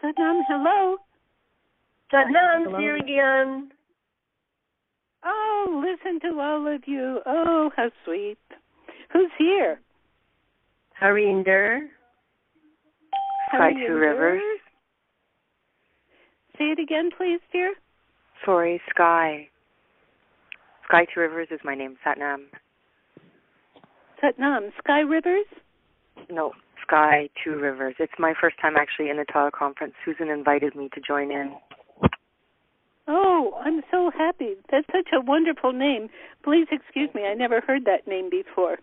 Satnam, hello. Satnam, Siri Gian. Oh, listen to all of you. Oh, how sweet. Who's here? Harinder. Sky Two Rivers. Say it again, please, dear. Sorry, Sky. Sky Two Rivers is my name, Satnam. Satnam, Sky Rivers? No, Sky Two Rivers. It's my first time actually in the teleconference. Susan invited me to join in. Oh, I'm so happy. That's such a wonderful name. Please excuse me, I never heard that name before.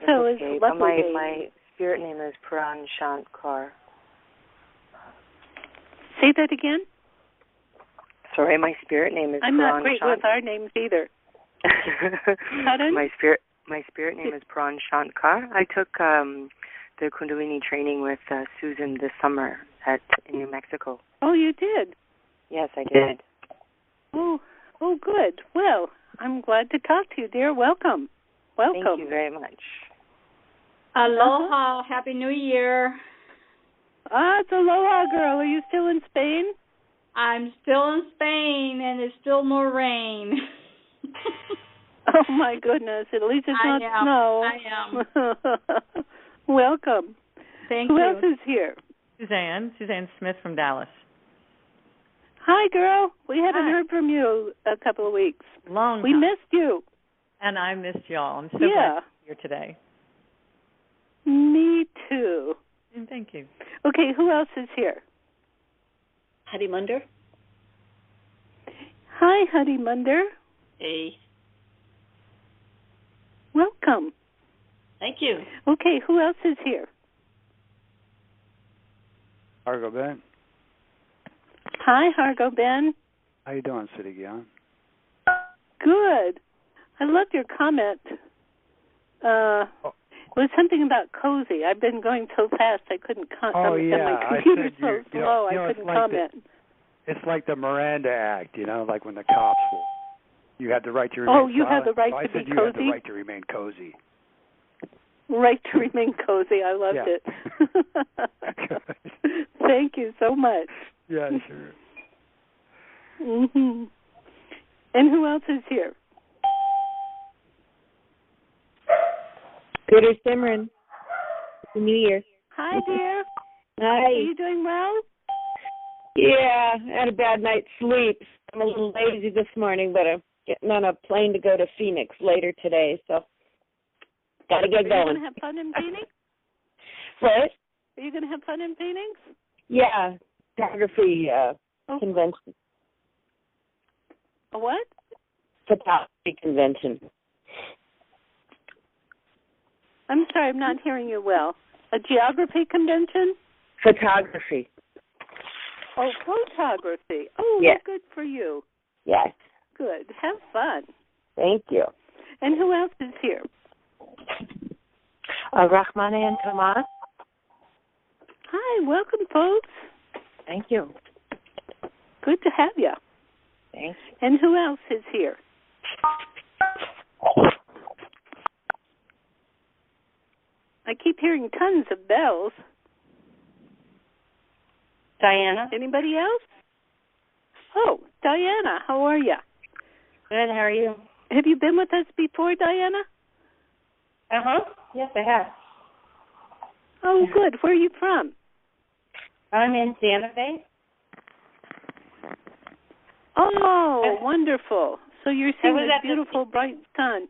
So it's okay. It's a lovely name. My spirit name is Siri Gian Kaur. Say that again? Sorry, my spirit name is I'm not great with our names either. Pardon? My spirit name is Siri Gian Kaur. I took the Kundalini training with Susan this summer in New Mexico. Oh, you did? Yes, I did. Oh, good. Well, I'm glad to talk to you, dear. Welcome. Thank you very much. Aloha. Happy New Year. It's aloha, girl. Are you still in Spain? I'm still in Spain, and there's still more rain. Oh, my goodness. At least it's not snow. I am. Welcome. Thank you. Who else is here? Suzanne Smith from Dallas. Hi, girl. We haven't heard from you a couple of weeks. Long time. We missed you. And I missed y'all. I'm so glad to be here today. Me too. And thank you. Okay, who else is here? Hadi Munder. Hi, Hadi Munder. Hey. Welcome. Thank you. Okay, who else is here? Hargo Ben. Hi, Hargo Ben. How you doing, Siri Gian? Good. I loved your comment. It was something about cozy. I've been going so fast I couldn't comment. Yeah. My computer's so slow I couldn't comment. It's like the Miranda Act, like when the cops you had the right to remain silent. You have the right to be cozy? You had the right to remain cozy. Right to remain cozy. I loved it. Thank you so much. Yeah, sure. Mm-hmm. And who else is here? Good Simran. Happy New Year. Hi, dear. Hi. Are you doing well? Yeah, I had a bad night's sleep. I'm a little lazy this morning, but I'm getting on a plane to go to Phoenix later today, so got to get going. Are you going to have fun in Phoenix? What? Are you going to have fun in Phoenix? Yeah, photography convention. A what? Photography convention. I'm sorry, I'm not hearing you well. A geography convention? Photography. Oh, photography. Oh, yes. Well, good for you. Yes. Good. Have fun. Thank you. And who else is here? Rahman and Thomas. Hi, welcome, folks. Thank you. Good to have you. Thanks. And who else is here? I keep hearing tons of bells. Diana. Anybody else? Oh, Diana, how are you? Good, how are you? Have you been with us before, Diana? Uh-huh. Yes, I have. Oh, good. Where are you from? I'm in Santa Fe. Oh, wonderful. So you're seeing this beautiful, bright sun.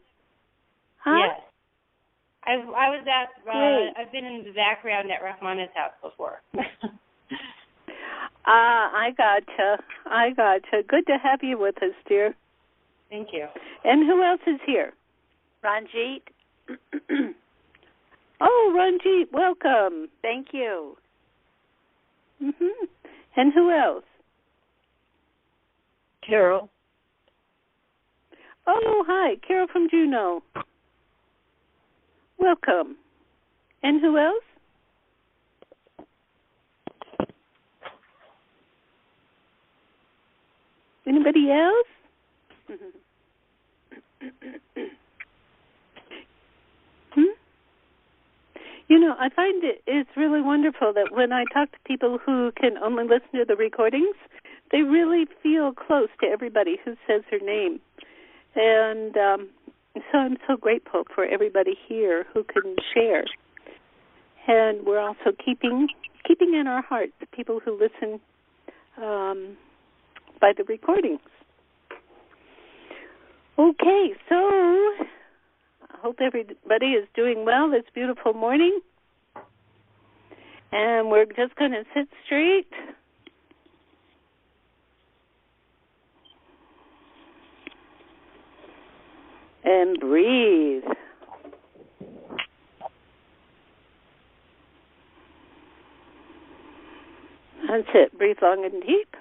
Huh? Yes. I was at, I've been in the background at Rahman's house before. I gotcha. Good to have you with us, dear. Thank you. And who else is here? Ranjit. Oh, Ranjit, welcome. Thank you. Mm-hmm. And who else? Carol. Oh, hi, Carol from Juneau. Welcome. And who else? Anybody else? I find it's really really wonderful that when I talk to people who can only listen to the recordings, they really feel close to everybody who says her name. And so I'm so grateful for everybody here who can share. And we're also keeping in our hearts people who listen by the recordings. Okay, so I hope everybody is doing well this beautiful morning. And we're just going to sit straight. And breathe. That's it. Breathe long and deep.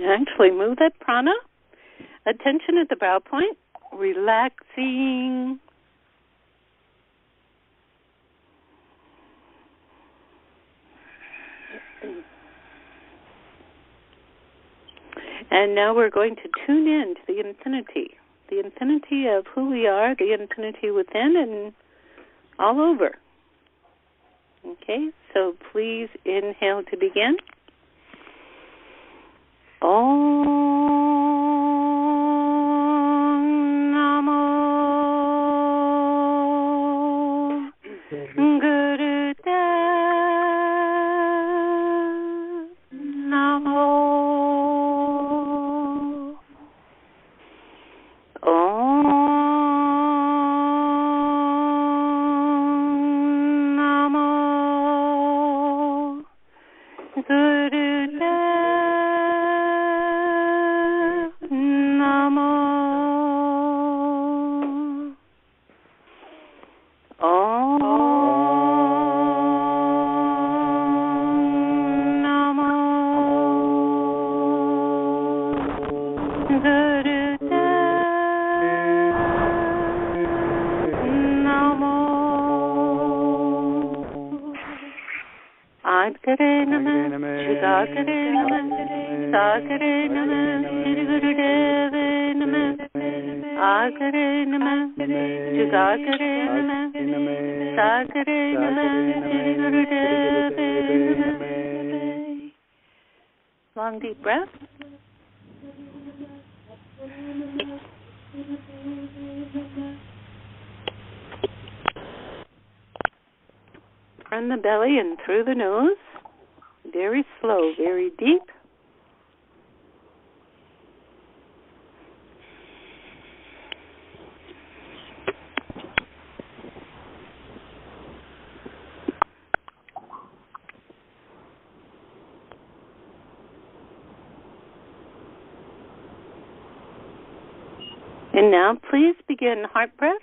Actually move that prana. Attention at the brow point. Relaxing. And now we're going to tune in to the infinity of who we are, the infinity within and all over. Okay, so please inhale to begin. Om Namo Gurudev Namo. Long deep breath. From the belly and through the nose. Very slow, very deep. And now please begin heart breath.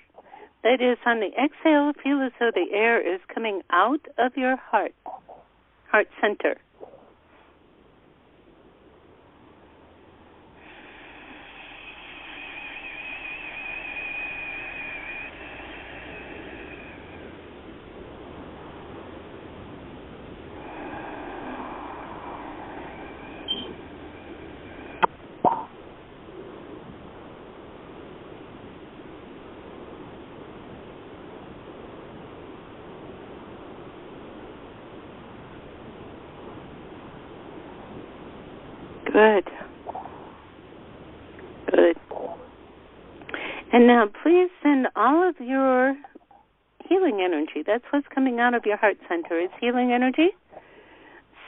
That is, on the exhale, feel as though the air is coming out of your heart center. Good. Good. And now please send all of your healing energy. That's what's coming out of your heart center is healing energy.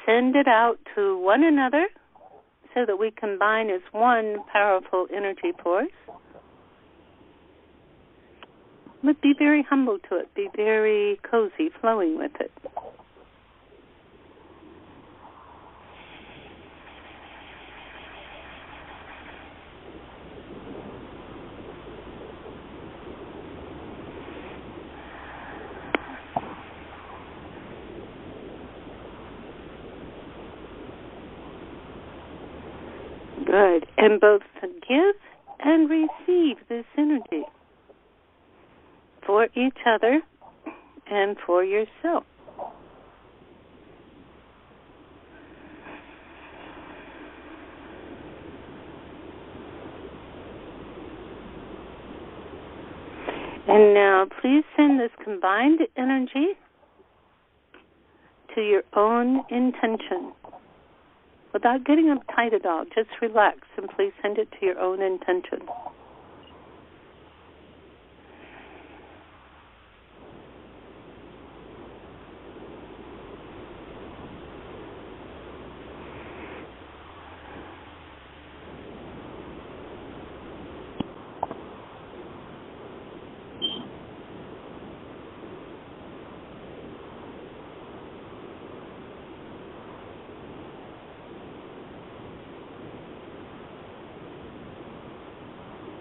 Send it out to one another so that we combine as one powerful energy force. But be very humble to it. Be very cozy, flowing with it. Good. And both give and receive this energy for each other and for yourself. And now please send this combined energy to your own intention. Without getting uptight at all, just relax and please send it to your own intention.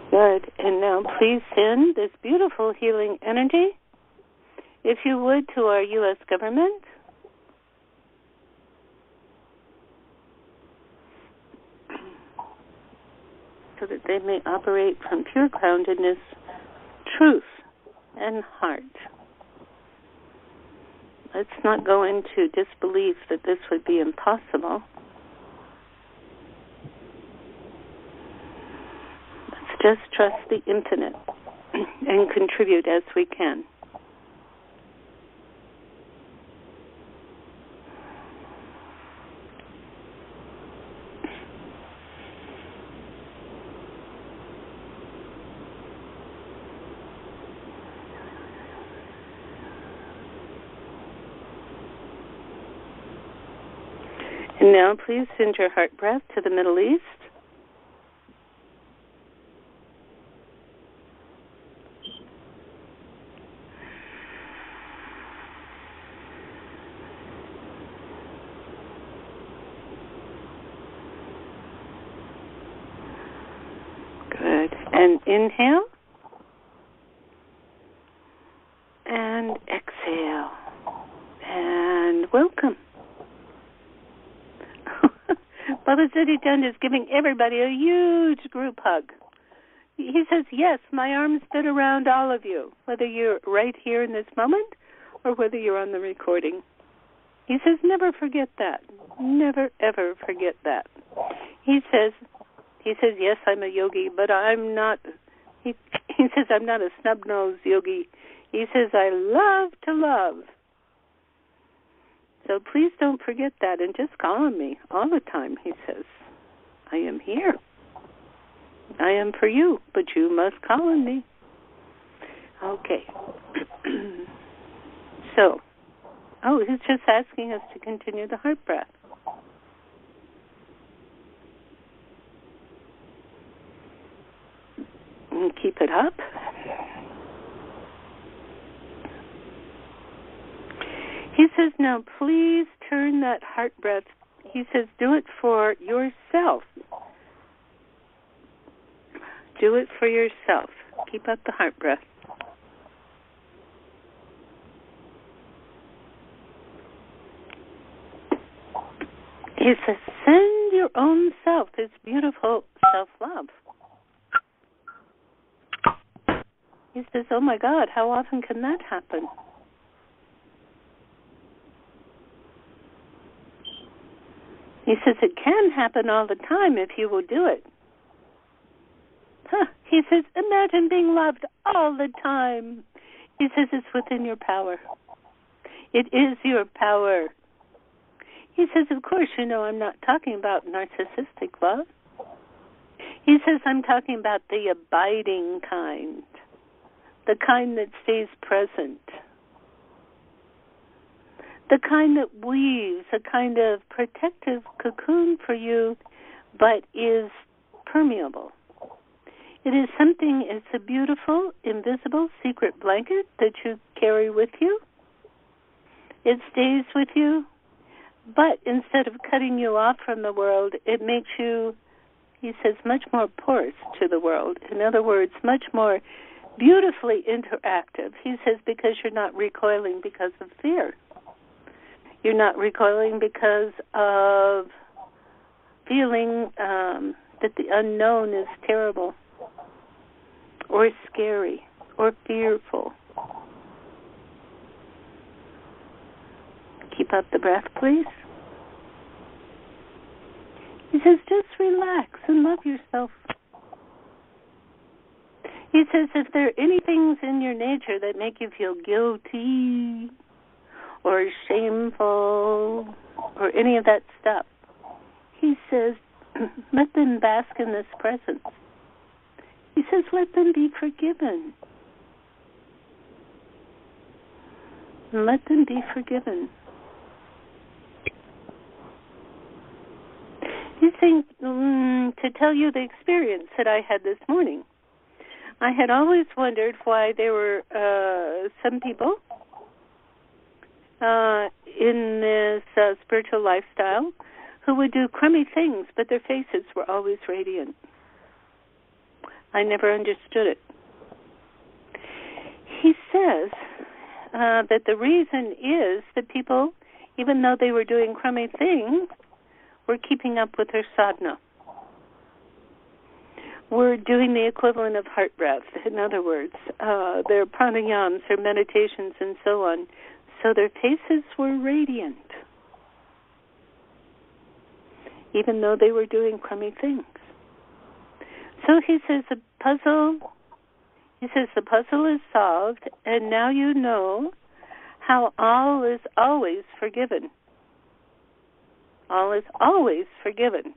Good. And now please send this beautiful healing energy, if you would, to our U.S. government. So that they may operate from pure groundedness, truth, and heart. Let's not go into disbelief that this would be impossible. Just trust the infinite and contribute as we can. And now please send your heart breath to the Middle East. And inhale and exhale and welcome. Baba Siri Chand is giving everybody a huge group hug. He says, yes, my arms fit around all of you, whether you're right here in this moment or whether you're on the recording. He says, never forget that. Never, ever forget that. He says, yes, I'm a yogi, but I'm not, he says, I'm not a snub-nosed yogi. He says, I love to love. So please don't forget that and just call on me all the time, he says. I am here. I am for you, but you must call on me. Okay. So, he's just asking us to continue the heart breath. And keep it up. He says, now please turn that heart breath. He says, do it for yourself. Do it for yourself. Keep up the heart breath. He says, send your own self this beautiful self-love. He says, oh my God, how often can that happen? He says, it can happen all the time if you will do it. He says, imagine being loved all the time. He says, it's within your power. It is your power. He says, of course, you know, I'm not talking about narcissistic love. He says, I'm talking about the abiding kind, the kind that stays present, the kind that weaves a kind of protective cocoon for you, but is permeable. It is something, it's a beautiful, invisible, secret blanket that you carry with you. It stays with you, but instead of cutting you off from the world, it makes you, he says, much more porous to the world. In other words, much more beautifully interactive. He says, because you're not recoiling because of fear. You're not recoiling because of feeling that the unknown is terrible or scary or fearful. Keep up the breath, please. He says, just relax and love yourself. He says if there are any things in your nature that make you feel guilty or shameful or any of that stuff, he says, let them bask in this presence. He says, let them be forgiven. Let them be forgiven. He's saying to tell you the experience that I had this morning. I had always wondered why there were some people in this spiritual lifestyle who would do crummy things, but their faces were always radiant. I never understood it. He says that the reason is that people, even though they were doing crummy things, were keeping up with their sadhana. We're doing the equivalent of heart breath. In other words, their pranayams, their meditations, and so on. So their faces were radiant, even though they were doing crummy things. So he says the puzzle is solved, and now you know how all is always forgiven. All is always forgiven.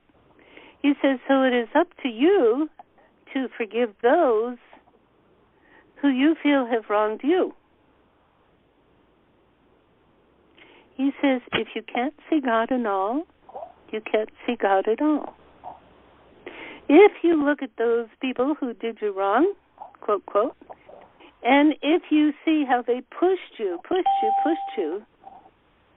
He says, so it is up to you to forgive those who you feel have wronged you. He says, if you can't see God in all, you can't see God at all. If you look at those people who did you wrong, quote, quote, and if you see how they pushed you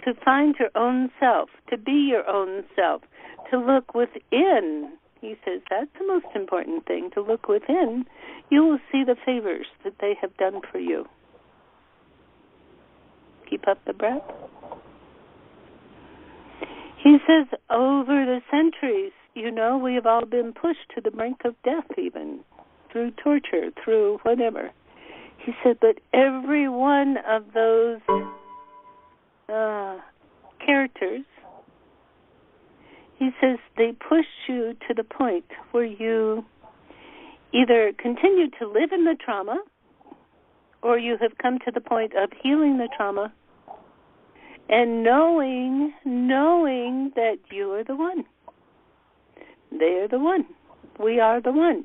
to find your own self, to be your own self, to look within, he says that's the most important thing, to look within, you will see the favors that they have done for you. Keep up the breath. He says over the centuries, you know, we have all been pushed to the brink of death even, through torture, through whatever. He said, but every one of those characters, he says they pushed you to the point where you either continue to live in the trauma or you have come to the point of healing the trauma and knowing that you are the one. They are the one. We are the one.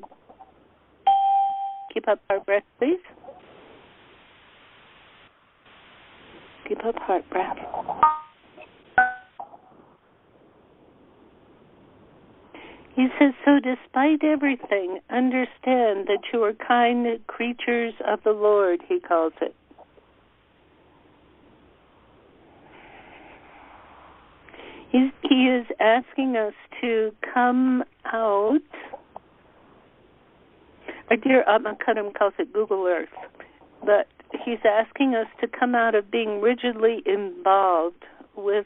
Keep up our breath, please. Keep up heart breath. He says, so despite everything, understand that you are kind creatures of the Lord, he calls it. He is asking us to come out. Our dear Abhakaram calls it Google Earth, but he's asking us to come out of being rigidly involved with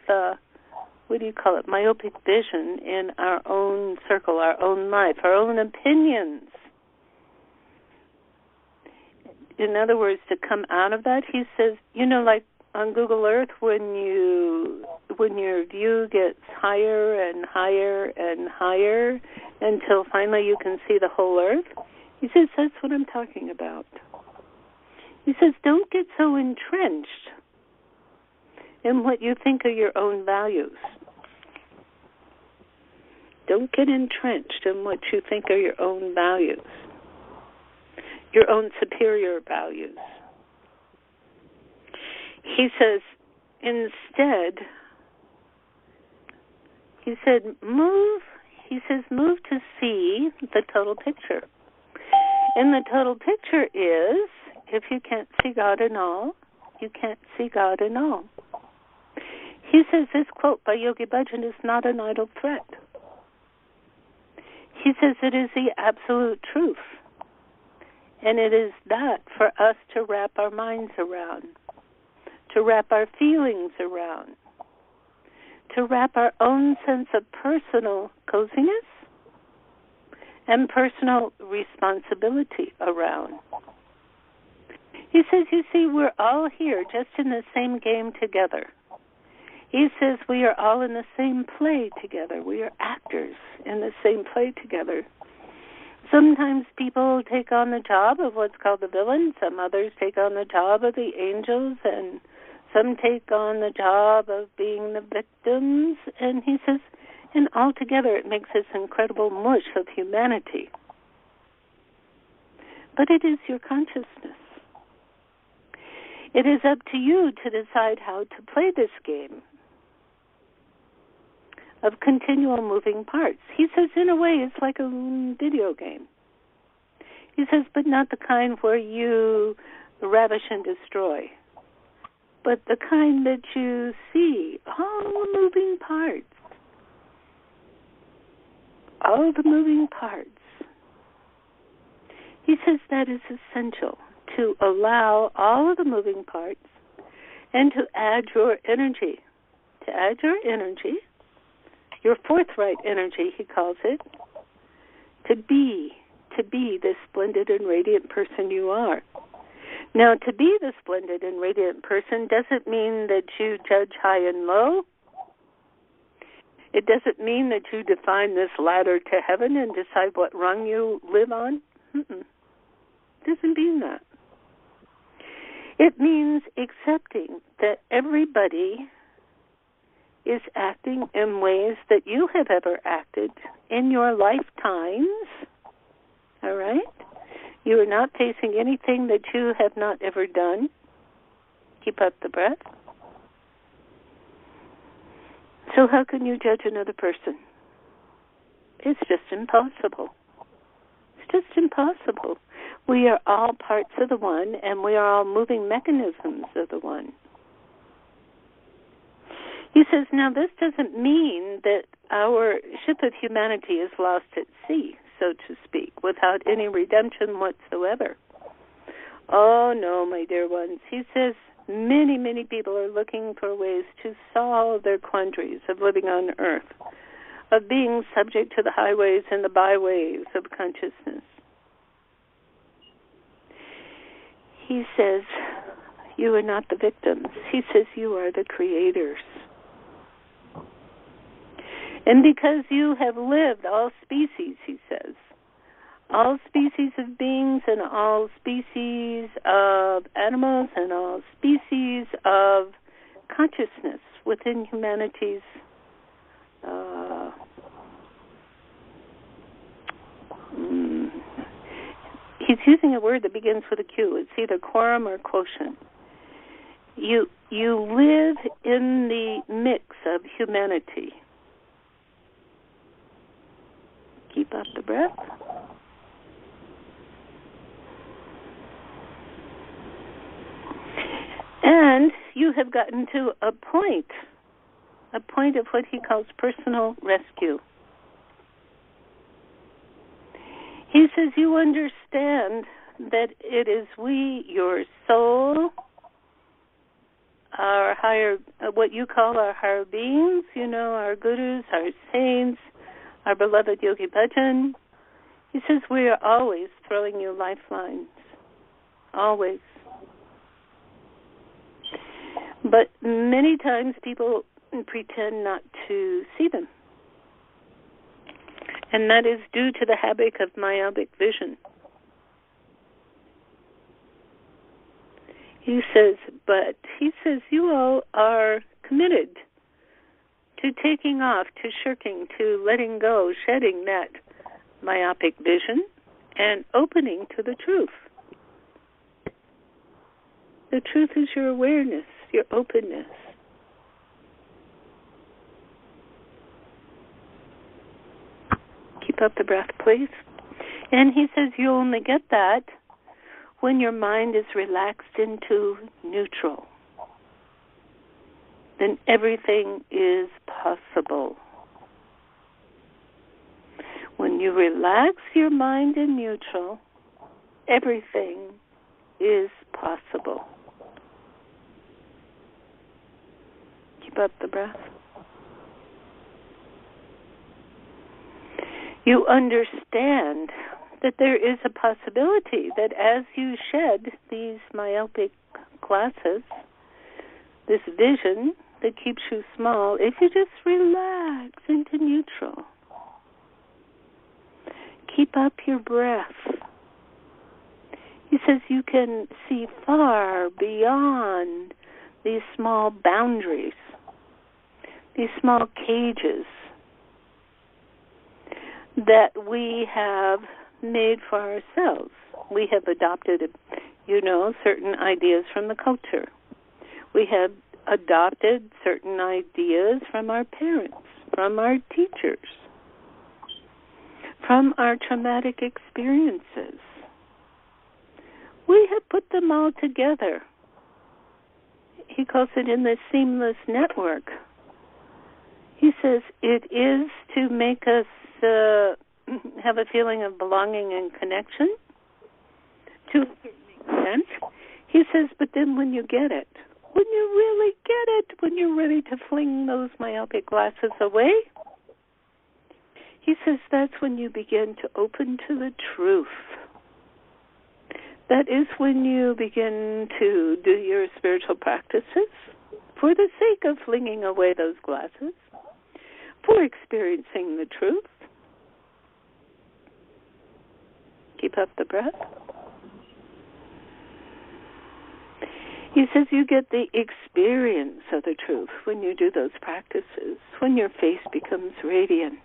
myopic vision in our own circle, our own life, our own opinions. In other words, to come out of that, he says, you know, like on Google Earth, when your view gets higher and higher and higher until finally you can see the whole Earth, he says, that's what I'm talking about. He says, don't get so entrenched in what you think are your own values. Don't get entrenched in what you think are your own values, your own superior values. He says, instead, move to see the total picture. And the total picture is, if you can't see God in all, you can't see God in all. He says this quote by Yogi Bhajan is not an idle threat. He says it is the absolute truth. And it is that for us to wrap our minds around, to wrap our feelings around, to wrap our own sense of personal coziness and personal responsibility around. He says, you see, we're all here just in the same game together. He says we are all in the same play together. We are actors in the same play together. Sometimes people take on the job of what's called the villain. Some others take on the job of the angels, and some take on the job of being the victims. And he says, and altogether it makes this incredible mush of humanity. But it is your consciousness. It is up to you to decide how to play this game of continual moving parts. He says, in a way, it's like a video game. He says, but not the kind where you ravish and destroy, but the kind that you see all the moving parts. All the moving parts. He says that is essential, to allow all of the moving parts and to add your energy. To add your energy, your forthright energy, he calls it, to be the splendid and radiant person you are. Now, to be the splendid and radiant person doesn't mean that you judge high and low. It doesn't mean that you define this ladder to heaven and decide what rung you live on. It doesn't mean that. It means accepting that everybody is acting in ways that you have ever acted in your lifetimes. All right? You are not facing anything that you have not ever done. Keep up the breath. So how can you judge another person? It's just impossible. It's just impossible. We are all parts of the one, and we are all moving mechanisms of the one. He says, now this doesn't mean that our ship of humanity is lost at sea, so to speak, without any redemption whatsoever. Oh, no, my dear ones. He says many, many people are looking for ways to solve their quandaries of living on earth, of being subject to the highways and the byways of consciousness. He says, you are not the victims. He says, you are the creators. And because you have lived all species, he says, all species of beings and all species of animals and all species of consciousness within humanity's he's using a word that begins with a Q. It's either quorum or quotient. You live in the mix of humanity. Keep up the breath. And you have gotten to a point of what he calls personal rescue. He says you understand that it is we, your soul, our higher, what you call our higher beings, our gurus, our saints, our beloved Yogi Bhajan. He says we are always throwing you lifelines. Always. But many times people pretend not to see them. And that is due to the havoc of myopic vision. He says you all are committed to taking off, to shirking, to letting go, shedding that myopic vision and opening to the truth. The truth is your awareness, your openness. Keep up the breath, please. And he says you only get that when your mind is relaxed into neutral. Then everything is possible. When you relax your mind in neutral, everything is possible. Keep up the breath. You understand that there is a possibility that as you shed these myopic glasses, this vision that keeps you small, if you just relax into neutral, keep up your breath. He says you can see far beyond these small boundaries, these small cages that we have made for ourselves. We have adopted, certain ideas from the culture. We have adopted certain ideas from our parents, from our teachers, from our traumatic experiences. We have put them all together. He calls it in this seamless network. He says it is to make us have a feeling of belonging and connection, to make sense. He says, but then when you get it, when you really get it, when you're ready to fling those myopic glasses away, he says that's when you begin to open to the truth. That is when you begin to do your spiritual practices for the sake of flinging away those glasses, for experiencing the truth. Keep up the breath. He says you get the experience of the truth when you do those practices, when your face becomes radiant,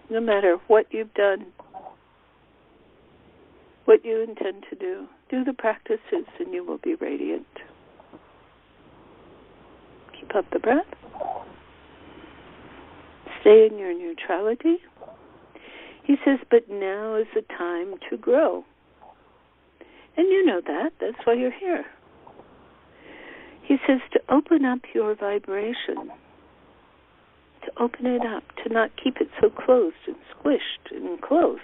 no matter what you've done, what you intend to do. Do the practices and you will be radiant. Keep up the breath. Stay in your neutrality. He says, but now is the time to grow. And you know that. That's why you're here. He says to open up your vibration, to open it up, to not keep it so closed and squished and close.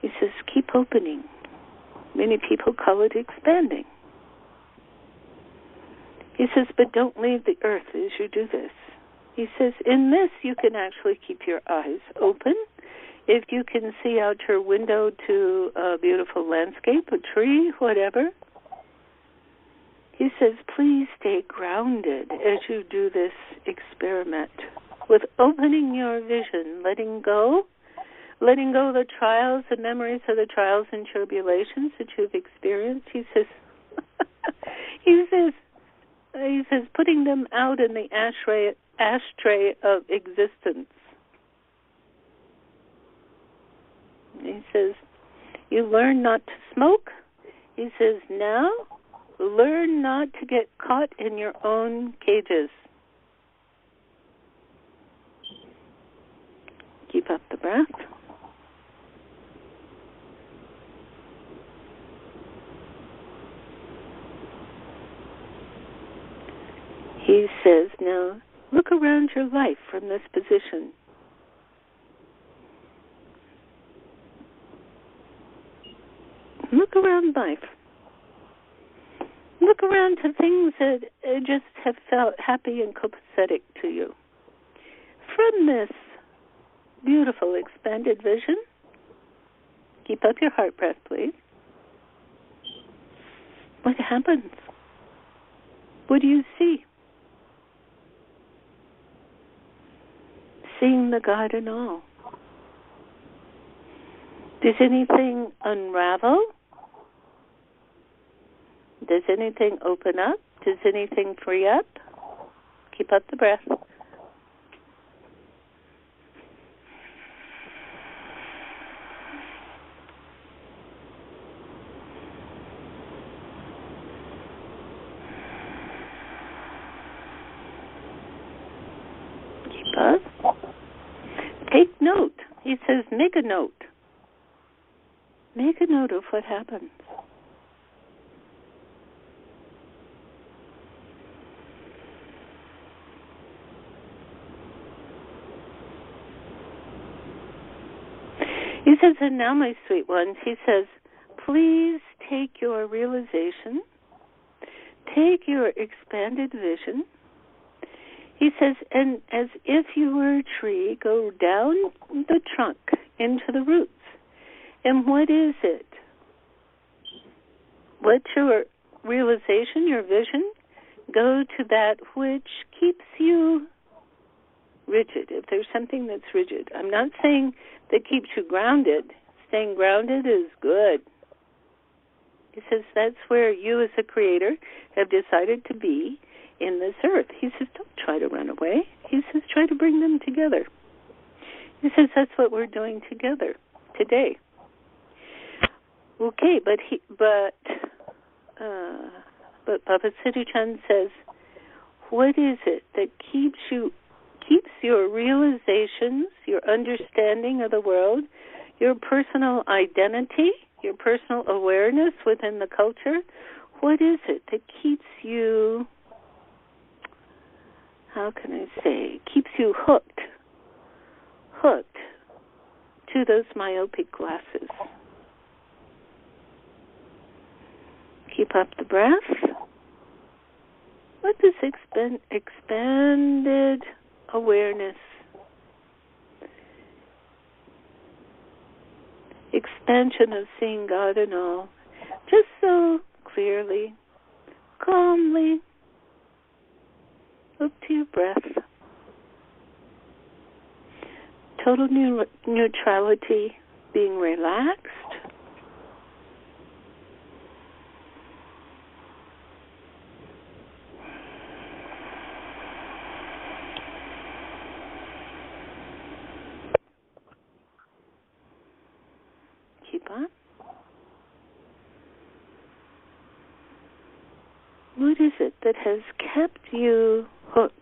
He says, keep opening. Many people call it expanding. He says, but don't leave the earth as you do this. He says, in this you can actually keep your eyes open. If you can see out your window to a beautiful landscape, a tree, whatever. He says, please stay grounded as you do this experiment with opening your vision, letting go of the trials and memories of the trials and tribulations that you've experienced. He says, he says, putting them out in the ashtray of existence. He says, you learn not to smoke. He says, now learn not to get caught in your own cages. Keep up the breath. He says, now look around your life from this position. Look around life. Look around to things that just have felt happy and copacetic to you. From this beautiful expanded vision, keep up your heart breath, please. What happens? What do you see? Seeing the God in all. Does anything unravel? Does anything open up? Does anything free up? Keep up the breath. Keep up. Take note. He says, make a note. Make a note of what happens. He says, and now, my sweet ones, he says, please take your realization, take your expanded vision. He says, and as if you were a tree, go down the trunk into the roots. And what is it? What's your realization, your vision? Go to that which keeps you rigid, if there's something that's rigid, I'm not saying that keeps you grounded. Staying grounded is good. He says that's where you as a creator have decided to be in this earth. He says don't try to run away. He says try to bring them together. He says that's what we're doing together today. Okay, but Baba Siri Chand says, what is it that keeps your realizations, your understanding of the world, your personal identity, your personal awareness within the culture? What is it that keeps you, how can I say, keeps you hooked to those myopic glasses? Keep up the breath. Let this expanded awareness, expansion of seeing God in all, just so clearly, calmly, look to your breath. Total neutrality, being relaxed. Keep on. What is it that has kept you hooked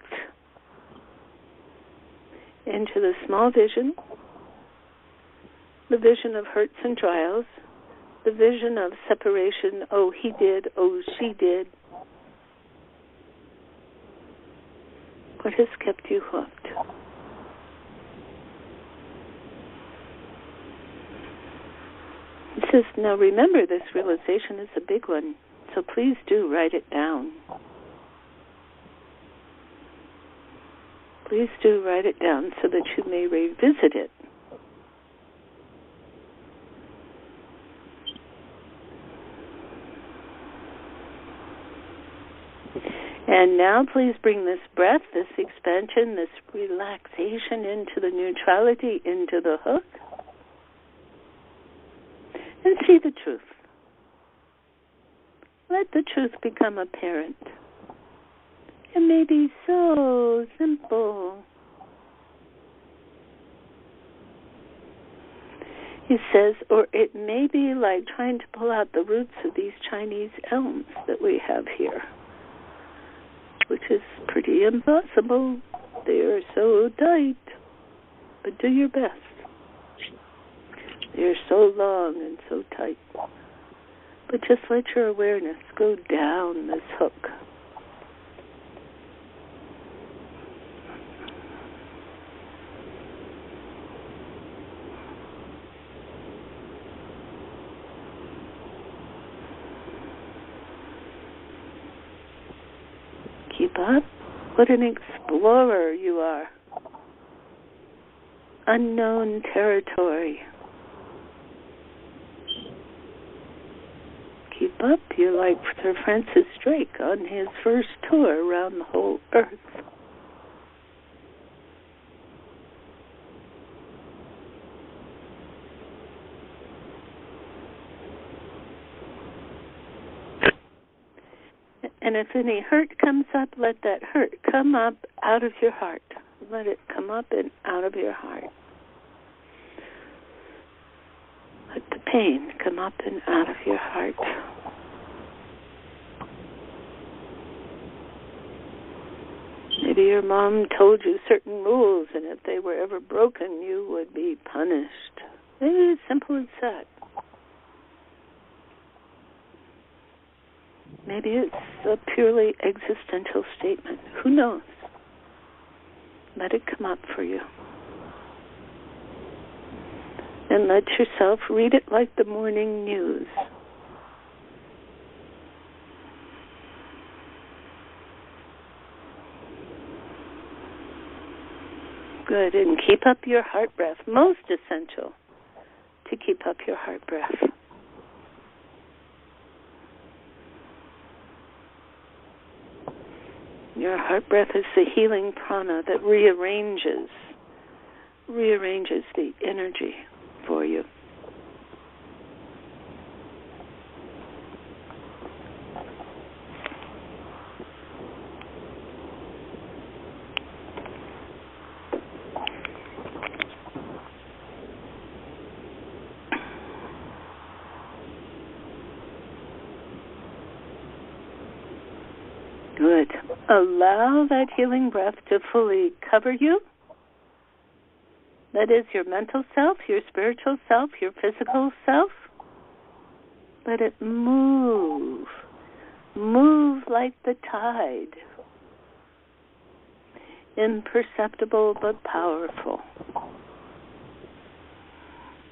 into the small vision, the vision of hurts and trials, the vision of separation, oh, he did, oh, she did? What has kept you hooked? He says, now remember, this realization is a big one, so please do write it down. Please do write it down so that you may revisit it. And now please bring this breath, this expansion, this relaxation into the neutrality, into the hook. And see the truth. Let the truth become apparent. It may be so simple. He says, or it may be like trying to pull out the roots of these Chinese elms that we have here, which is pretty impossible. They are so tight, but do your best. They are so long and so tight. But just let your awareness go down this hook. Keep up. What an explorer you are. Unknown territory. Keep up. You're like Sir Francis Drake on his first tour around the whole earth. And if any hurt comes up, let that hurt come up out of your heart. Let it come up and out of your heart. Let the pain come up and out of your heart. Maybe your mom told you certain rules, and if they were ever broken, you would be punished. Maybe as simple as that. Maybe it's a purely existential statement. Who knows? Let it come up for you. And let yourself read it like the morning news. Good. And keep up your heart breath. Most essential to keep up your heart breath. Your heart breath is the healing prana that rearranges the energy for you. Good. Allow that healing breath to fully cover you. That is your mental self, your spiritual self, your physical self. Let it move. Move like the tide. Imperceptible but powerful.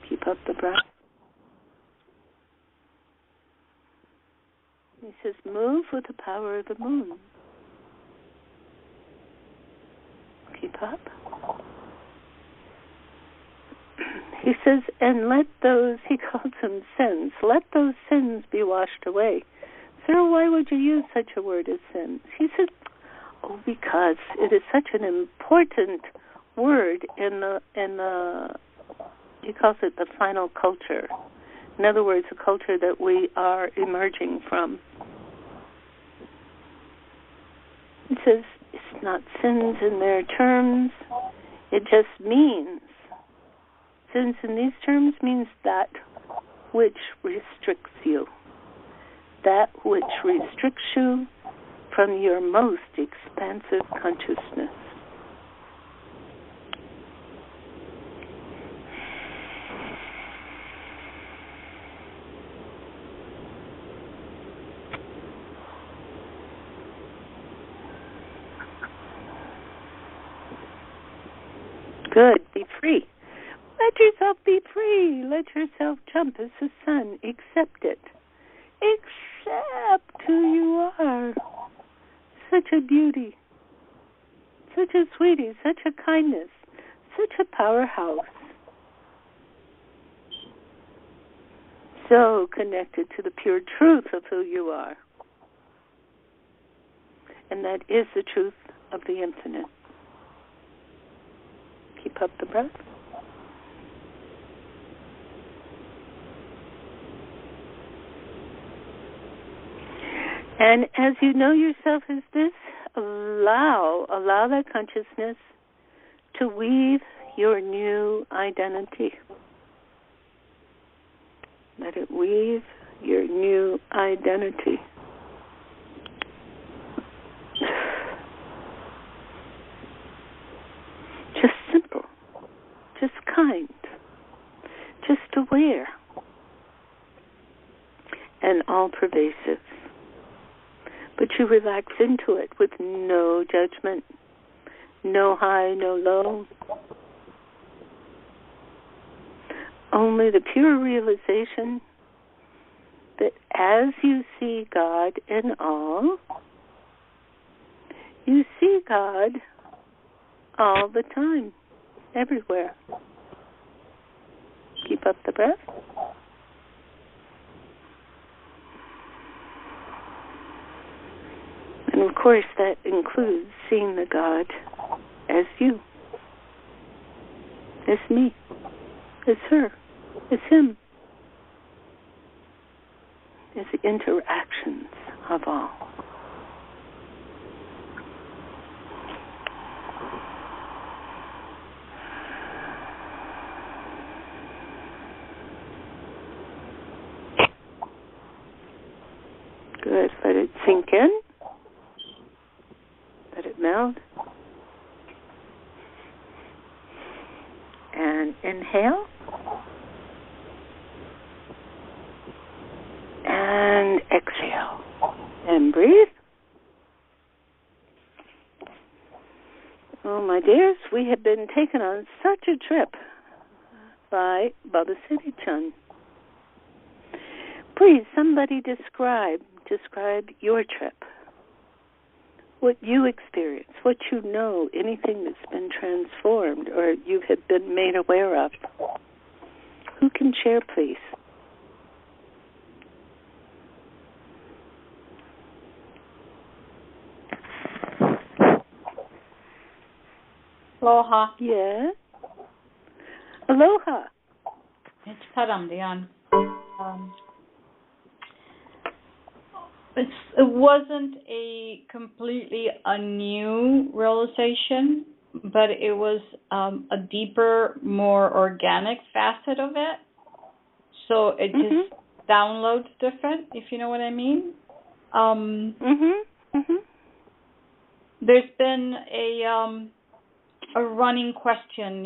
Keep up the breath. He says, move with the power of the moon. Keep up. He says, and let those, he calls them sins, let those sins be washed away. Sir, why would you use such a word as sins? He says, oh, because it is such an important word in the he calls it the final culture. In other words, a culture that we are emerging from. It says it's not sins in their terms. It just means, sins in these terms means that which restricts you. That which restricts you from your most expansive consciousness. Good. Be free. Let yourself be free. Let yourself jump as the sun. Accept it. Accept who you are. Such a beauty. Such a sweetie. Such a kindness. Such a powerhouse. So connected to the pure truth of who you are. And that is the truth of the infinite. Keep up the breath. And as you know yourself as this, allow that consciousness to weave your new identity. Let it weave your new identity. Just simple, just kind, just aware, and all pervasive. But you relax into it with no judgment, no high, no low. Only the pure realization that as you see God in all, you see God all the time, everywhere. Keep up the breath. And of course that includes seeing the God as you, as me, as her, as him, as the interactions of all. Good. Let it sink in. Let it melt. And inhale. And exhale. And breathe. Oh, my dears, we have been taken on such a trip by Baba Siri Chand. Please, somebody describe your trip. What you experience, what you know, anything that's been transformed or you have been made aware of. Who can share, please? Aloha. Yeah. Aloha. It's Param, Dion. It wasn't a completely a new realization, but it was a deeper, more organic facet of it. So it just downloads different, if you know what I mean. There's been a running question,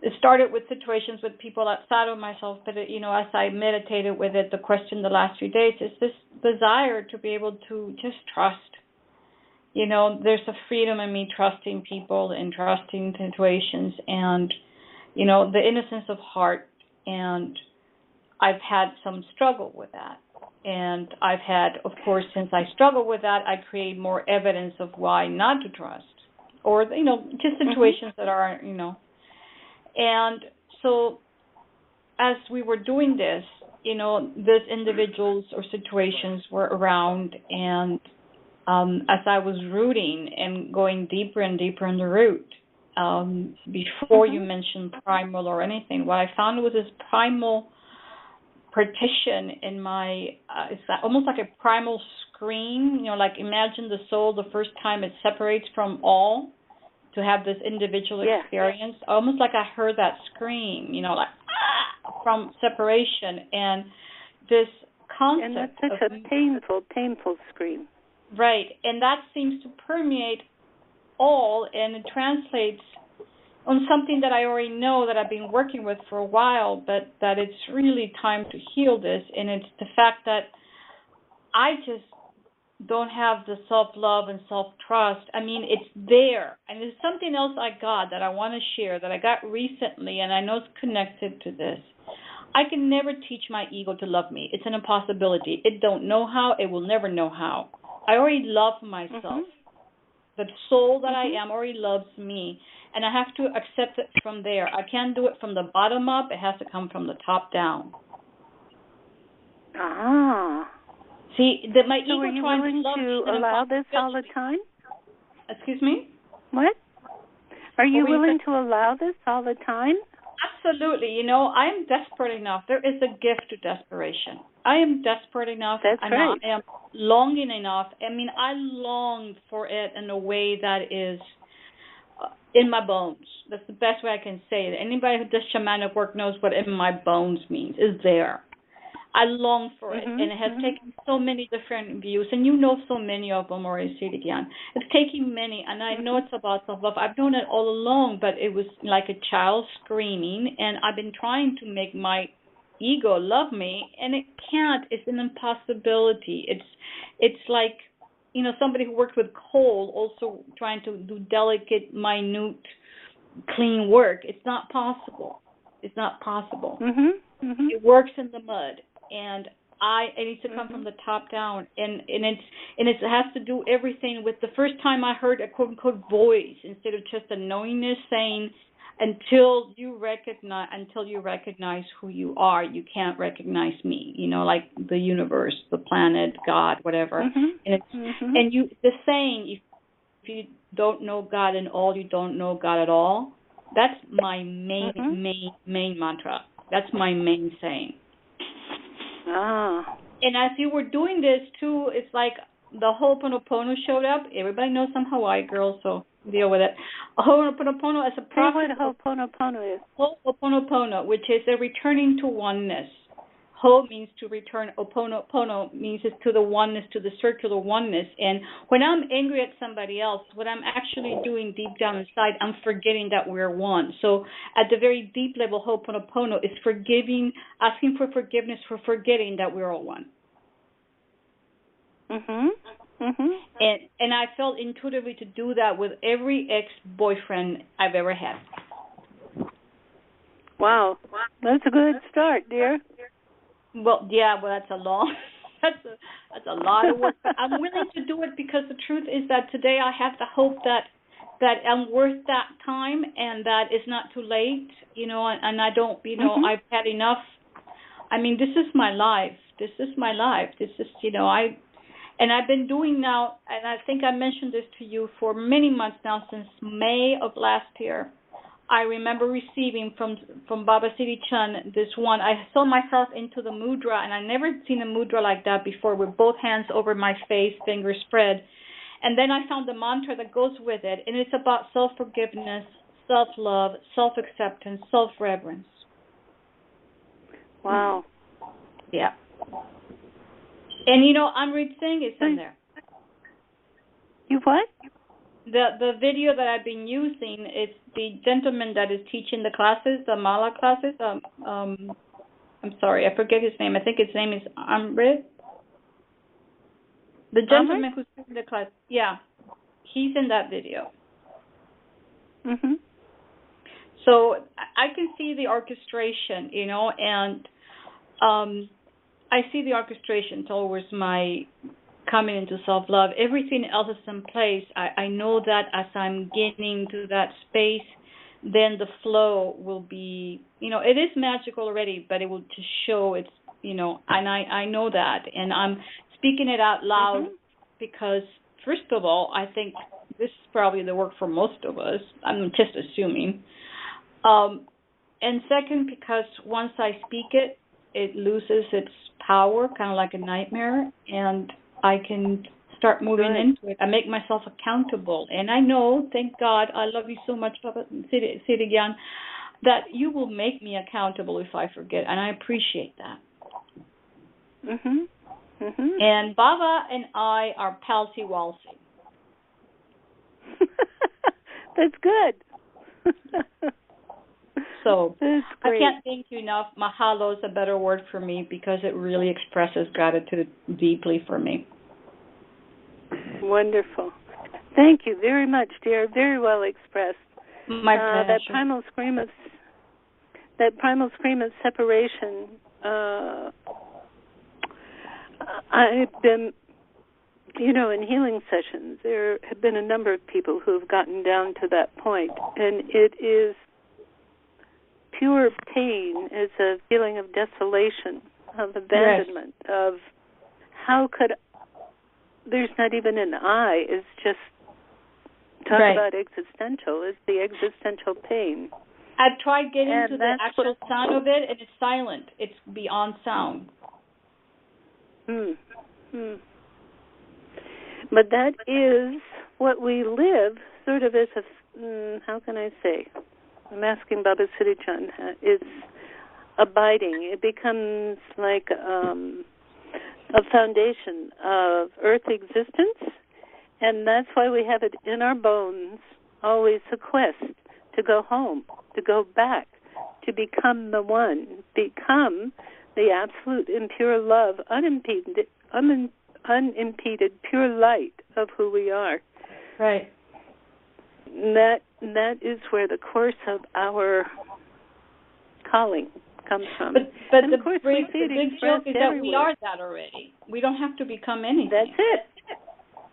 it started with situations with people outside of myself, but as I meditated with it, the question the last few days is this desire to be able to just trust. There's a freedom in me trusting people and trusting situations and, the innocence of heart. And I've had some struggle with that. And I've had, of course, since I struggle with that, I create more evidence of why not to trust. Or, just situations that are, And so as we were doing this, these individuals or situations were around, and as I was rooting and going deeper and deeper in the root, before you mentioned primal or anything, what I found was this primal partition in my, it's almost like a primal scream, like imagine the soul the first time it separates from all to have this individual experience, almost like I heard that scream, like from separation, and this concept. And that's such a painful scream. Right, and that seems to permeate all, and it translates on something that I already know that I've been working with for a while, but that it's really time to heal this, and it's the fact that I just don't have the self-love and self-trust. I mean, it's there. And there's something else I got that I want to share that I got recently, and I know it's connected to this. I can never teach my ego to love me. It's an impossibility. It don't know how. It will never know how. I already love myself. The soul that I am already loves me, and I have to accept it from there. I can't do it from the bottom up. It has to come from the top down. See, my ego are you trying willing to love to me allow this all the time? Excuse me? What? Are you willing to allow this all the time? Absolutely. I am desperate enough. There is a gift to desperation. I am desperate enough. That's right. I am longing enough. I mean, I long for it in a way that is in my bones. That's the best way I can say it. Anybody who does shamanic work knows what in my bones means. It's there. I long for it, and it has taken so many different views, and so many of them already, Siri Gian. It's taking many, and I know it's about self-love. I've known it all along, but it was like a child screaming, and I've been trying to make my ego love me, and it can't. It's an impossibility. It's like, somebody who worked with coal also trying to do delicate, minute, clean work. It's not possible. It's not possible. It works in the mud. And it needs to come from the top down, and it has to do everything with the first time I heard a quote unquote voice instead of just a knowingness saying, until you recognize who you are, you can't recognize me. Like the universe, the planet, God, whatever. And and the saying, if you don't know God in all, you don't know God at all. That's my main mantra. That's my main saying. And as you were doing this too, it's like the Ho'oponopono showed up. Everybody knows I'm Hawaii girl, so deal with it. Ho'oponopono as a process. What Ho'oponopono is? Ho'oponopono, which is a returning to oneness. Ho means to return. Oponopono means it's to the oneness, to the circular oneness. And when I'm angry at somebody else, what I'm actually doing deep down inside, I'm forgetting that we're one. So at the very deep level, Ho'oponopono is forgiving, asking for forgiveness for forgetting that we're all one. And I felt intuitively to do that with every ex-boyfriend I've ever had. Wow. That's a good start, dear. Well, that's a long, that's a lot of work. But I'm willing to do it because the truth is that today I have the hope that I'm worth that time and that it's not too late, and I don't, I've had enough. I mean, this is my life. This is my life. This is, And I've been doing now, and I think I mentioned this to you for many months now, since May of last year. I remember receiving from Baba Siri Chand this one. I saw myself into the mudra, and I never seen a mudra like that before, with both hands over my face, fingers spread. And then I found the mantra that goes with it, and it's about self-forgiveness, self-love, self-acceptance, self-reverence. Wow. Yeah. And, Amrit Singh is in there. You what? The video that I've been using, it's the gentleman that is teaching the classes, the Mala classes. I'm sorry, I forget his name. I think his name is Amrit. The gentleman who's teaching the class. Yeah, he's in that video. Mhm. So I can see the orchestration, and I see the orchestration towards my coming into self-love. Everything else is in place. I know that as I'm getting to that space, then the flow will be, it is magical already, but it will just show it's, and I know that. And I'm speaking it out loud because, first of all, I think this is probably the work for most of us. I'm just assuming. And second, because once I speak it, it loses its power, kind of like a nightmare, and I can start moving into it. I make myself accountable. And I know, thank God, I love you so much, Baba Siri Gian, that you will make me accountable if I forget, and I appreciate that. And Baba and I are palsy-walsy. That's good. So I can't thank you enough. Mahalo is a better word for me because it really expresses gratitude deeply for me. Wonderful. Thank you very much, dear. Very well expressed. My pleasure. That primal scream of separation. I've been, in healing sessions, there have been a number of people who have gotten down to that point, and it is pure pain. It's a feeling of desolation, of abandonment, of how could, there's not even an I, it's just, talk about existential, it's the existential pain. I've tried getting to the actual sound of it, and it's silent. It's beyond sound. But that is what we live, sort of as a, how can I say, I'm asking Baba Siri Chand, it's abiding. It becomes like a foundation of earth existence, and that's why we have it in our bones, always a quest to go home, to go back, to become the one, become the absolute and pure love, unimpeded, pure light of who we are. Right. That is where the course of our calling comes from. But and the of course big joke is that we are that already. We don't have to become anything. That's it.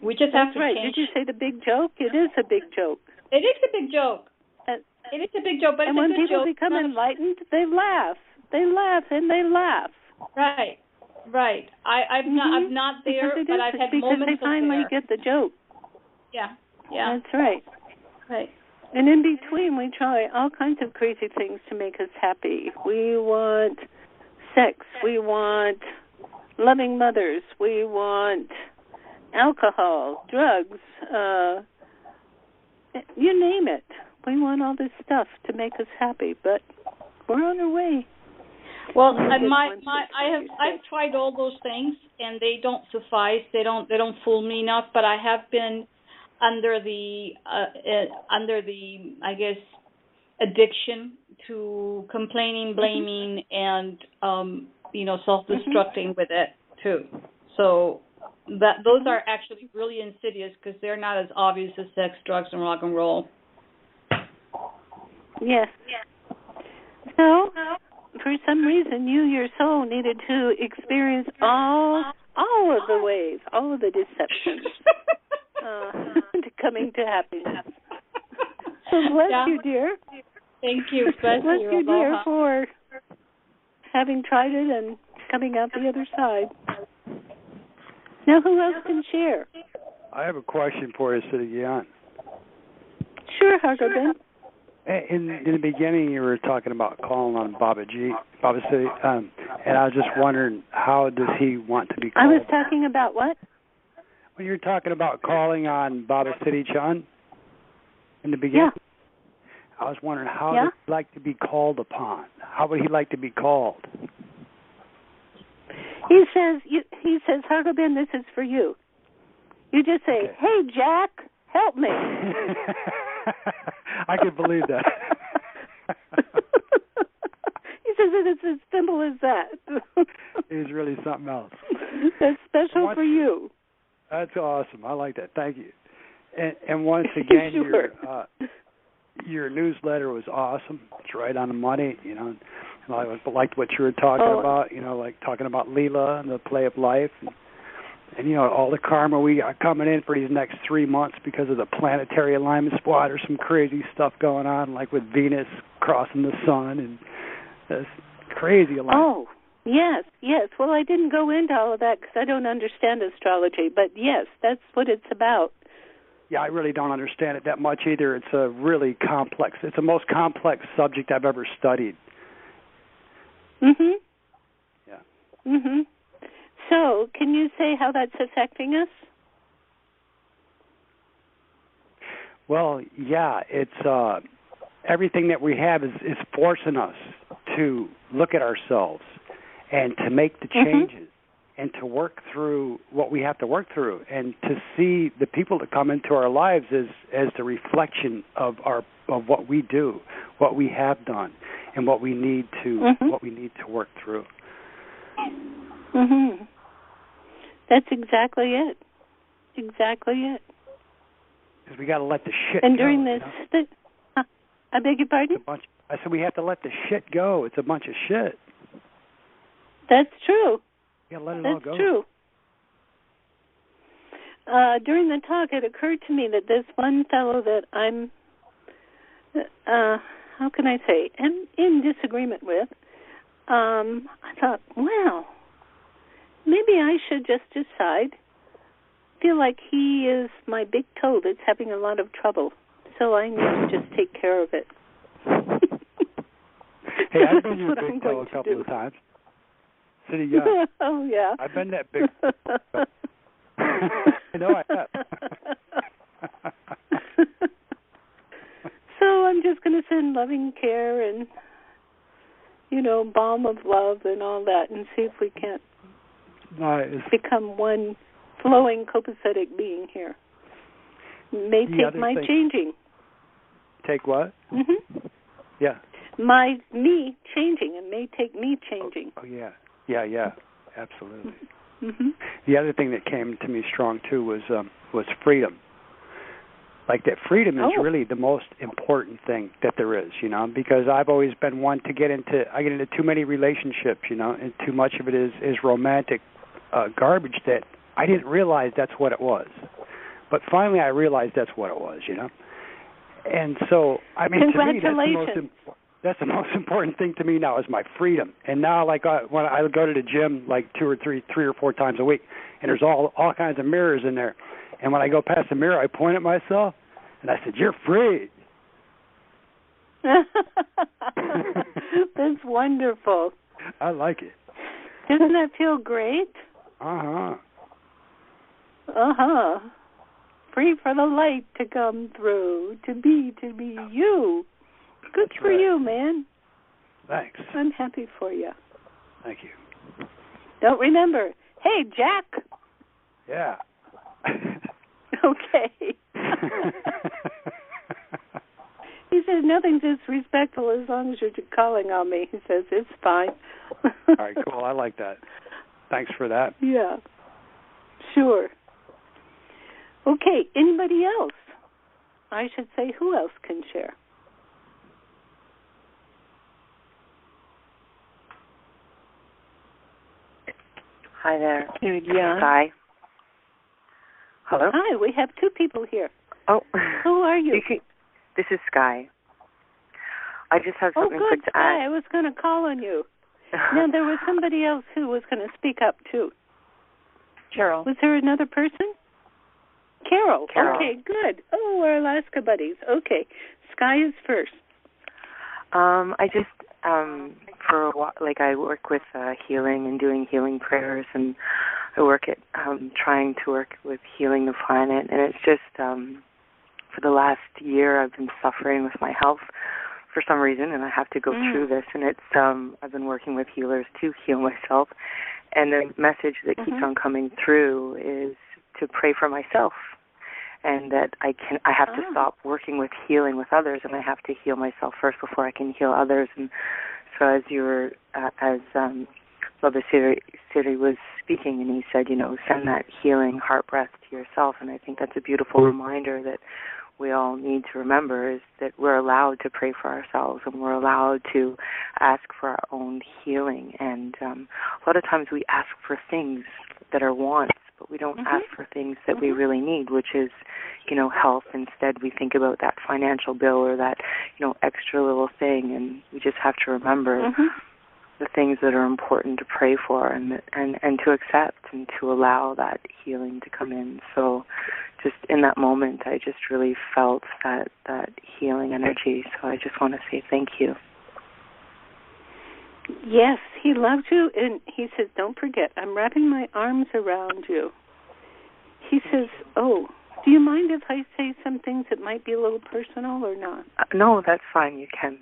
We just have to right. change. Did you say the big joke? It is a big joke. It is a big joke. It is a big joke, but and it's a good joke. And when people become enlightened, they laugh. They laugh and they laugh. Right. I'm not there, but I've had moments of there. Because they finally get the joke. Yeah. That's right. Right. And in between, we try all kinds of crazy things to make us happy. We want sex. We want loving mothers. We want alcohol, drugs, you name it. We want all this stuff to make us happy, but we're on our way. Well, I've tried all those things, and they don't suffice. They don't fool me enough. But I have been under the I guess addiction to complaining, blaming, and self-destructing with it too. So those are actually really insidious because they're not as obvious as sex, drugs, and rock and roll. Yes. So, for some reason, you, your soul, needed to experience all of the ways, all of the deceptions, to coming to happiness. So bless you, dear. Thank you. Bless you, dear, for having tried it and coming out the other side. Now, who else can share? I have a question for you, Siri Gian. Sure, Hargoben. In the beginning, you were talking about calling on Baba Siri, and I was just wondering, how does he want to be called? I was talking about what? When you were talking about calling on Baba Siri Chand in the beginning, I was wondering, how does he like to be called upon? How would he like to be called? He says, Hargoben, this is for you. You just say, hey, Jack, help me. I can believe that. He says it's as simple as that. He's really something else. That's special for you. That's awesome. I like that. Thank you. And once again, sure. Your newsletter was awesome. It's right on the money, you know. And I liked what you were talking about, you know, like talking about Leela and the play of life. And, you know, all the karma we got coming in for these next 3 months because of the planetary alignment spot. There's some crazy stuff going on, like with Venus crossing the sun and this crazy alignment. Oh, yes. Well, I didn't go into all of that because I don't understand astrology. But, yes, that's what it's about. Yeah, I really don't understand it that much either. It's a really complex, it's the most complex subject I've ever studied. Mm-hmm. Yeah. Mm-hmm. So, can you say how that's affecting us? Well, yeah, it's everything that we have is forcing us to look at ourselves and to make the changes and to work through what we have to work through and to see the people that come into our lives as the reflection of what we do, what we have done, and what we need to work through. Mhm. That's exactly it. Exactly it. Because we got to let the shit go. And during this, I beg your pardon? I said we have to let the shit go. It's a bunch of shit. That's true. You got to let it all go. That's true. During the talk, it occurred to me that this one fellow that I'm, how can I say, am in disagreement with, I thought, wow, maybe I should just decide, feel like he is my big toe that's having a lot of trouble, so I need to just take care of it. Hey, I've been your big toe a couple of times. Siri Gian. Oh, yeah. I've been that big toe. I know I have. So I'm just going to send loving care and, balm of love and all that and see if we can't become one flowing copacetic being here. May take my changing. Take what? Mm-hmm. Yeah. Me changing. It may take me changing. Oh yeah. Yeah, absolutely. Mm-hmm. The other thing that came to me strong too was freedom. Like that freedom is really the most important thing that there is, because I've always been one to get into too many relationships, and too much of it is romantic garbage that I didn't realize that's what it was. But finally I realized that's what it was, And so, I mean, to me, that's the most important thing to me now is my freedom. And now, like when I go to the gym, like three or four times a week, and there's all kinds of mirrors in there. And when I go past the mirror, I point at myself, and I said, "You're free." That's wonderful. I like it. Doesn't that feel great? Uh-huh. Uh-huh. Free for the light to come through, to be you. Good That's for right. you, man. Thanks. I'm happy for you. Thank you. Don't remember, hey, Jack. Yeah. Okay. He says, nothing's disrespectful as long as you're calling on me. He says, it's fine. All right, cool. I like that. Thanks for that. Yeah. Sure. Okay, anybody else? I should say, who else can share? Hi there. Sky. Hello? Hi, we have two people here. Oh. Who are you? This is Sky. I just have something quick to Sky. add. I was going to call on you. Now, there was somebody else who was going to speak up, too. Carol. Was there another person? Carol. Carol. Okay, good. Oh, our Alaska buddies. Okay. Sky is first. I just, for a while, like I work with healing and doing healing prayers, and I work at trying to work with healing the planet, and it's just, for the last year I've been suffering with my health for some reason, and I have to go through this, and it's, I've been working with healers to heal myself, and the message that keeps on coming through is to pray for myself, and that I have to stop working with healing with others, and I have to heal myself first before I can heal others. And so as you were, as Baba Siri was speaking, and he said, send that healing heart breath to yourself, and I think that's a beautiful reminder that we all need to remember, is that we're allowed to pray for ourselves, and we're allowed to ask for our own healing. And a lot of times we ask for things that are wants, but we don't ask for things that we really need, which is, health. Instead, we think about that financial bill or that, extra little thing, and we just have to remember the things that are important to pray for and to accept and to allow that healing to come in. So just in that moment, I just really felt that healing energy. So I just want to say thank you. Yes, he loves you, and he says, don't forget, I'm wrapping my arms around you. He says, do you mind if I say some things that might be a little personal or not? No, that's fine. You can.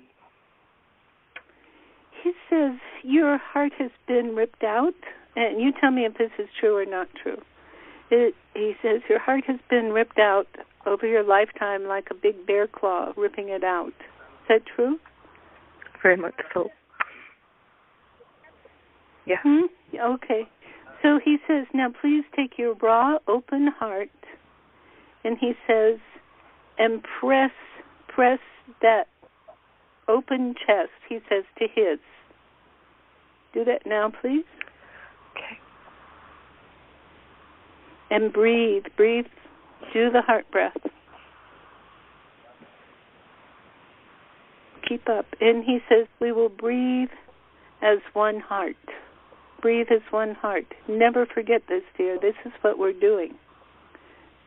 He says, your heart has been ripped out, and you tell me if this is true or not true. He says, your heart has been ripped out over your lifetime like a big bear claw ripping it out. Is that true? Very much so. Yeah. Okay. So he says, now please take your raw, open heart, and he says, and press that open chest, he says, to his. Do that now, please. Okay. And breathe. Do the heart breath. Keep up. And he says, we will breathe as one heart. Breathe as one heart. Never forget this, dear. This is what we're doing.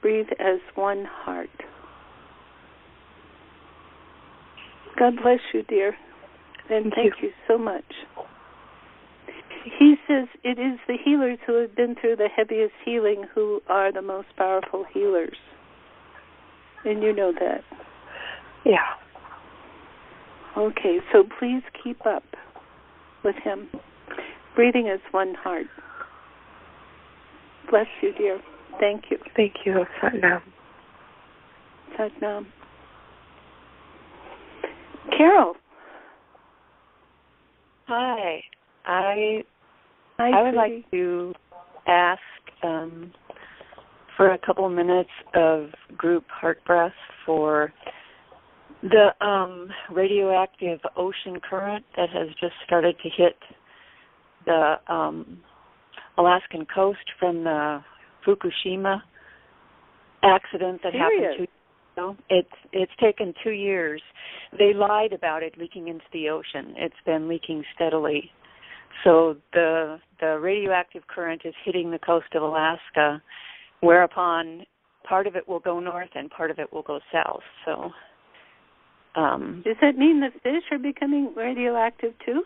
Breathe as one heart. God bless you, dear. And thank you so much. He says it is the healers who have been through the heaviest healing who are the most powerful healers. And you know that. Yeah. Okay, so please keep up with him. Breathing as one heart. Bless you, dear. Thank you. Thank you. Satnam. Satnam. Carol. Hi. I Hi, would like to ask for a couple of minutes of group heart breath for the radioactive ocean current that has just started to hit the Alaskan coast from the Fukushima accident that happened 2 years ago. It's taken 2 years. They lied about it leaking into the ocean. It's been leaking steadily. So the radioactive current is hitting the coast of Alaska, whereupon part of it will go north and part of it will go south. So does that mean the fish are becoming radioactive too?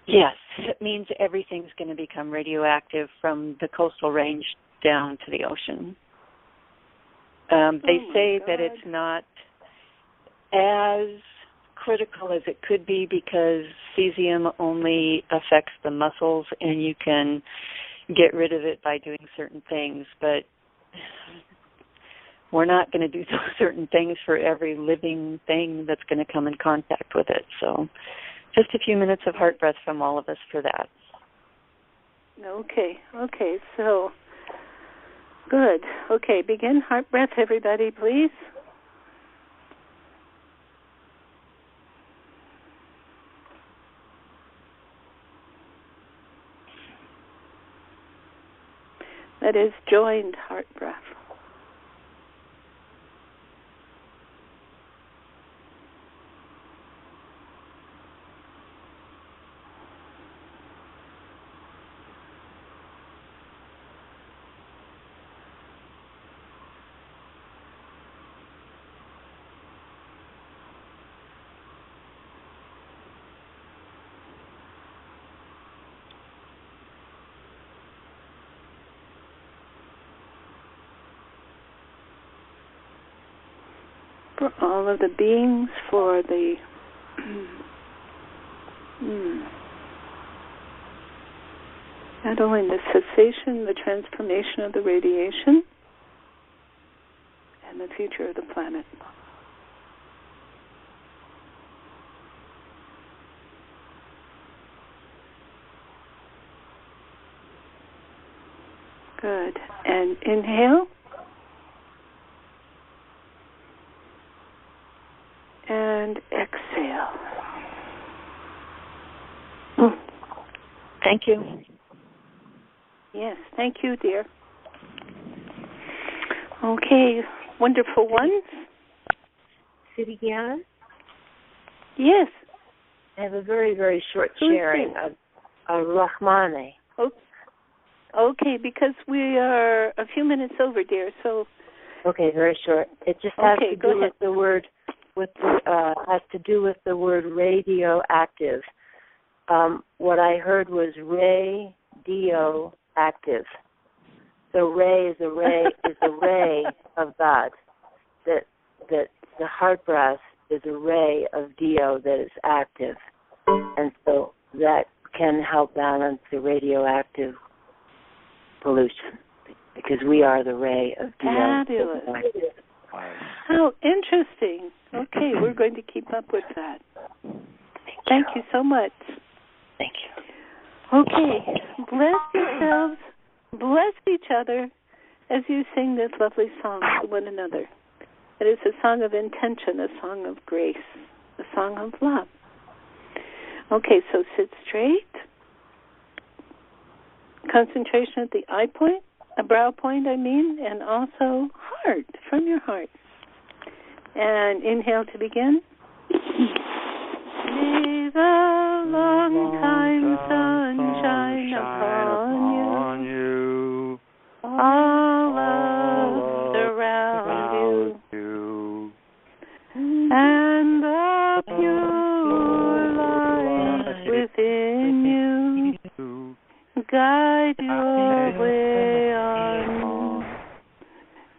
Yes, it means everything's going to become radioactive from the coastal range down to the ocean. They say that it's not as critical as it could be because cesium only affects the muscles and you can get rid of it by doing certain things, but we're not going to do those certain things for every living thing that's going to come in contact with it. So just a few minutes of heart breath from all of us for that. Okay, so good. Okay, begin heart breath, everybody, please. That is joined heart breath. for all of the beings, for the not only the cessation, the transformation of the radiation, and the future of the planet. Good. And inhale. And exhale. Thank you. Yes, thank you, dear. Okay, wonderful ones. Siri Gian? Yes. I have a very, very short Who's sharing of Rahmane. Okay, because we are a few minutes over, dear, so... Okay, very short. It just has to do with the word, has to do with the word radioactive. What I heard was radioactive. So ray is a ray of God. That the heart breath is a ray of Dio that is active, and so that can help balance the radioactive pollution, because we are the ray of Dio. Fabulous. How interesting. Okay, we're going to keep up with that. Thank you so much. Thank you. Okay, bless yourselves, bless each other as you sing this lovely song to one another. It is a song of intention, a song of grace, a song of love. Okay, so sit straight. Concentration at the eye point, a brow point, and also heart, from your heart. And inhale to begin. May the long time sun shine upon you. All of around you. And the pure light within you. Guide your way on.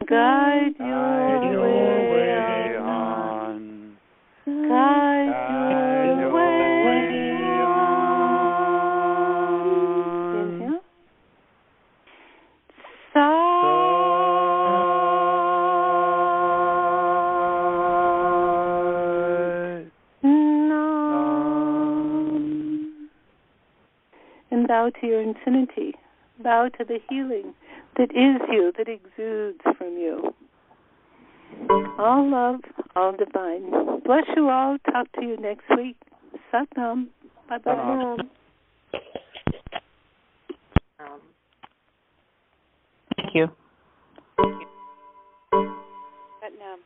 Guide your way on. Guide your way on. Inhale. And bow to your infinity. Bow to the healing that is you, that exudes from you. All love, all divine. Bless you all. Talk to you next week. Sat Nam. Bye-bye. Thank you. Sat Nam.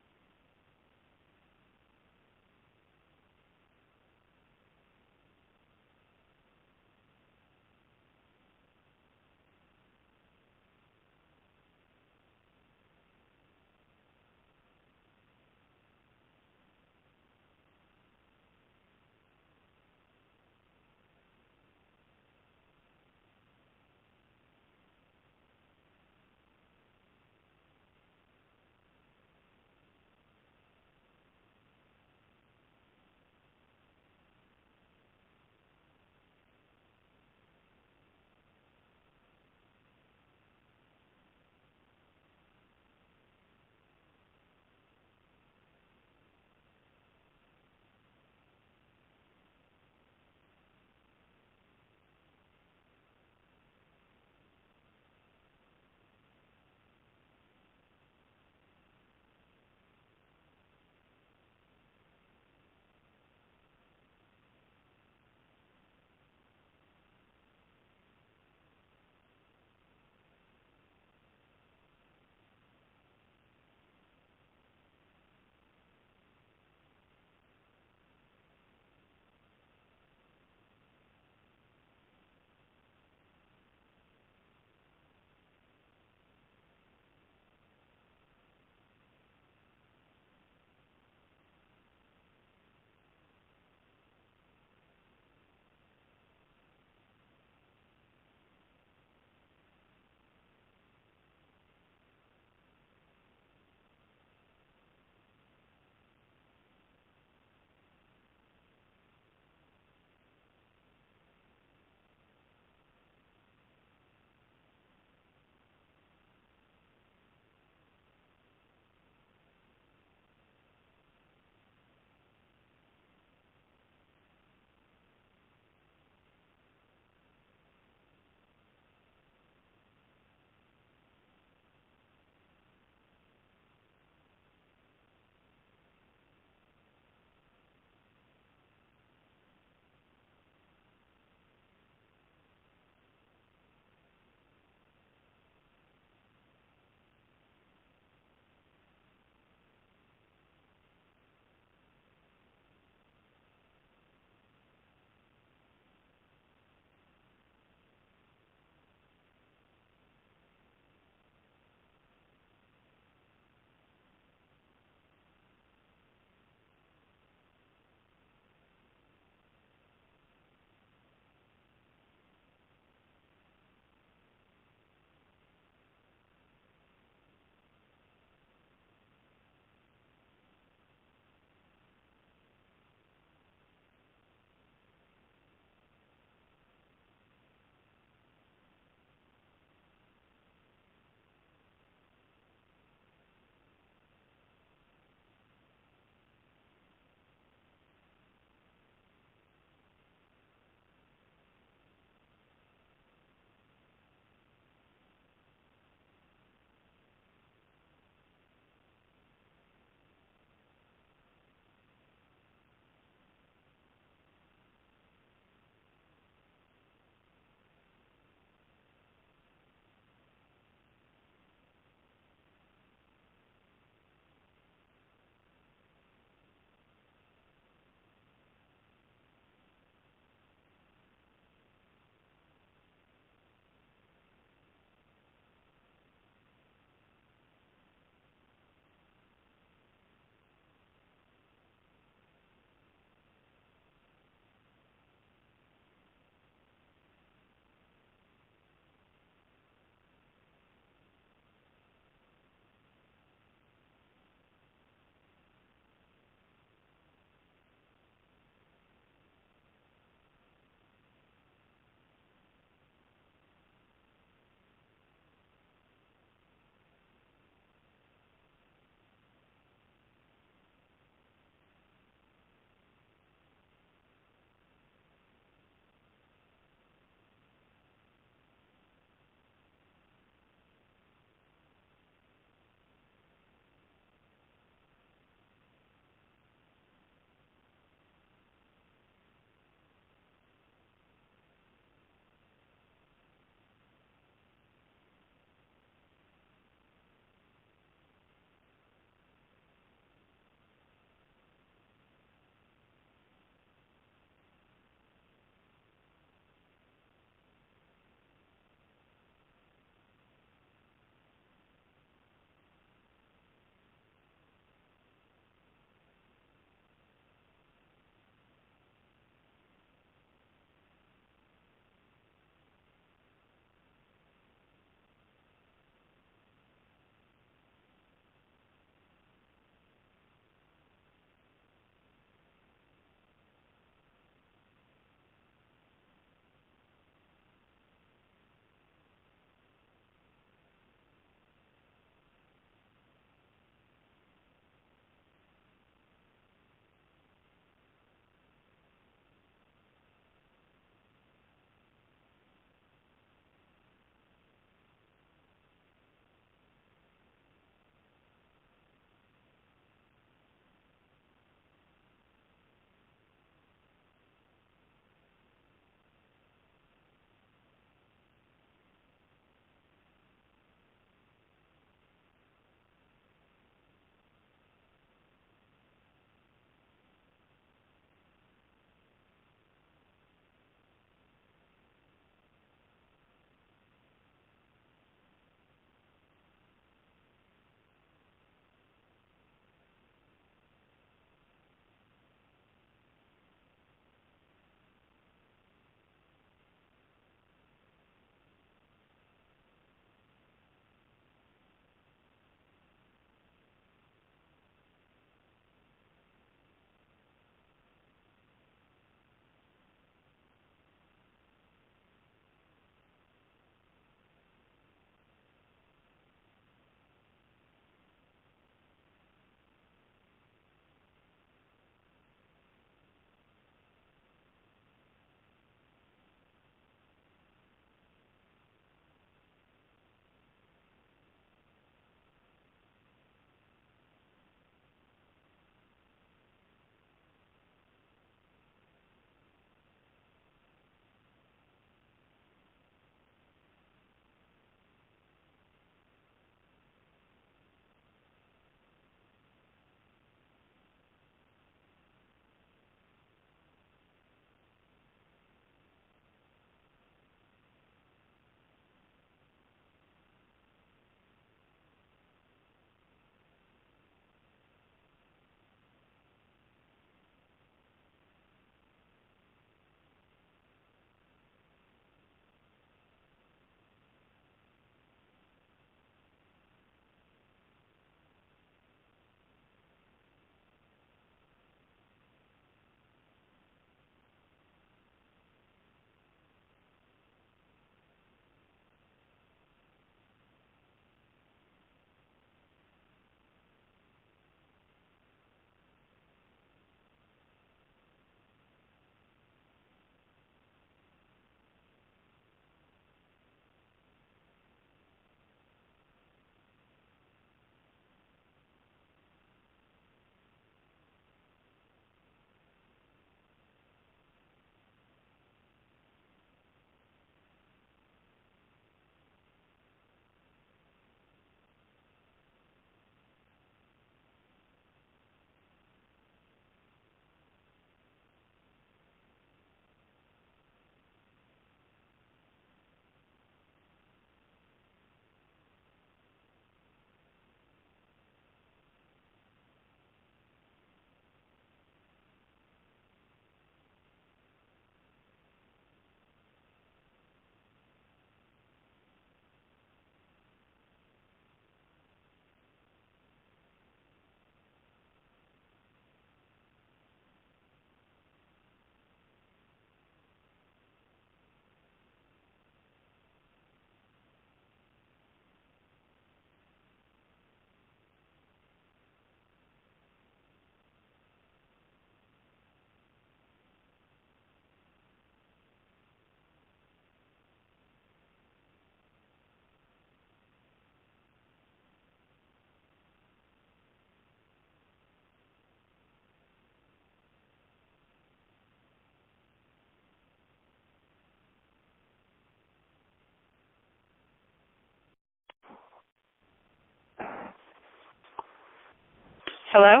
Hello?